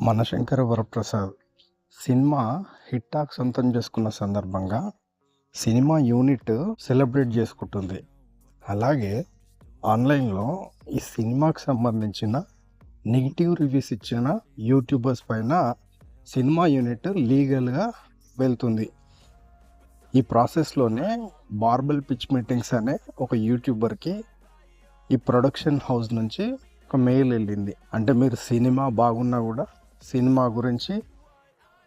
మనశంకర Varaprasad cinema hit talk సొంతం చేసుకున్న సందర్భంగా సినిమా యూనిట్ సెలబ్రేట్ చేసుకుంటుంది. అలాగే ఆన్లైన్లో ఈ సినిమాకి సంబంధించిన నెగిటివ్ రివ్యూస్ ఇచ్చిన యూట్యూబర్స్ పైన సినిమా యూనిట్ లీగల్గా వెళ్తుంది. ఈ ప్రాసెస్లోనే బార్బల్ పిచ్ మీటింగ్స్ అనే ఒక యూట్యూబర్కి ఈ ప్రొడక్షన్ హౌస్ నుంచి ఒక మెయిల్ వెళ్ళింది. అంటే మీరు సినిమా బాగున్నా కూడా సినిమా గురించి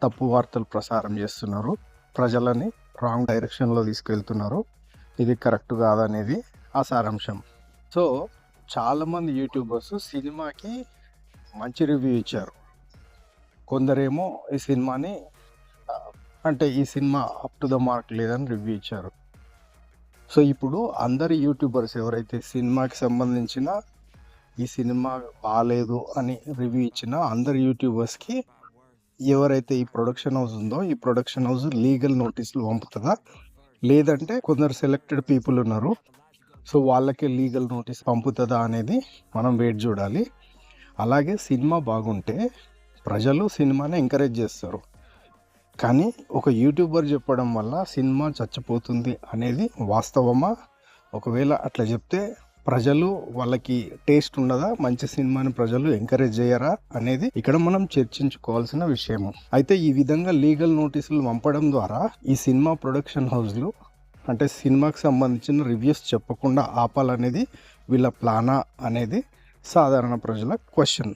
తప్పు వార్తలు ప్రసారం చేస్తున్నారు, ప్రజలని రాంగ్ డైరెక్షన్లో తీసుకెళ్తున్నారు, ఇది కరెక్ట్ కాదనేది ఆ సారాంశం. సో చాలామంది యూట్యూబర్స్ సినిమాకి మంచి రివ్యూ ఇచ్చారు. కొందరేమో ఈ సినిమాని అంటే ఈ cinema up to the mark లేదని రివ్యూ ఇచ్చారు. సో ఇప్పుడు అందరి యూట్యూబర్స్ ఎవరైతే సినిమాకి సంబంధించిన ఈ సినిమా బాగాలేదు అని రివ్యూ ఇచ్చిన అందరి యూట్యూబర్స్కి ఎవరైతే ఈ ప్రొడక్షన్ హౌస్ ఉందో ఈ ప్రొడక్షన్ హౌస్ లీగల్ నోటీసులు పంపుతుందా, లేదంటే కొందరు సెలెక్టెడ్ పీపుల్ ఉన్నారు సో వాళ్ళకే లీగల్ నోటీస్ పంపుతుందా అనేది మనం వెయిట్ చూడాలి. అలాగే సినిమా బాగుంటే ప్రజలు సినిమాని ఎంకరేజ్ చేస్తారు, కానీ ఒక యూట్యూబర్ చెప్పడం వల్ల సినిమా చచ్చిపోతుంది అనేది వాస్తవమా? ఒకవేళ అట్లా చెప్తే ప్రజలు వాళ్ళకి టేస్ట్ ఉండదా, మంచి సినిమాని ప్రజలు ఎంకరేజ్ చేయరా అనేది ఇక్కడ మనం చర్చించుకోవాల్సిన విషయము. అయితే ఈ విధంగా లీగల్ నోటీసులు పంపడం ద్వారా ఈ సినిమా ప్రొడక్షన్ హౌస్లు అంటే సినిమాకి సంబంధించిన రివ్యూస్ చెప్పకుండా ఆపాలనేది వీళ్ళ ప్లానా అనేది సాధారణ ప్రజల క్వశ్చన్.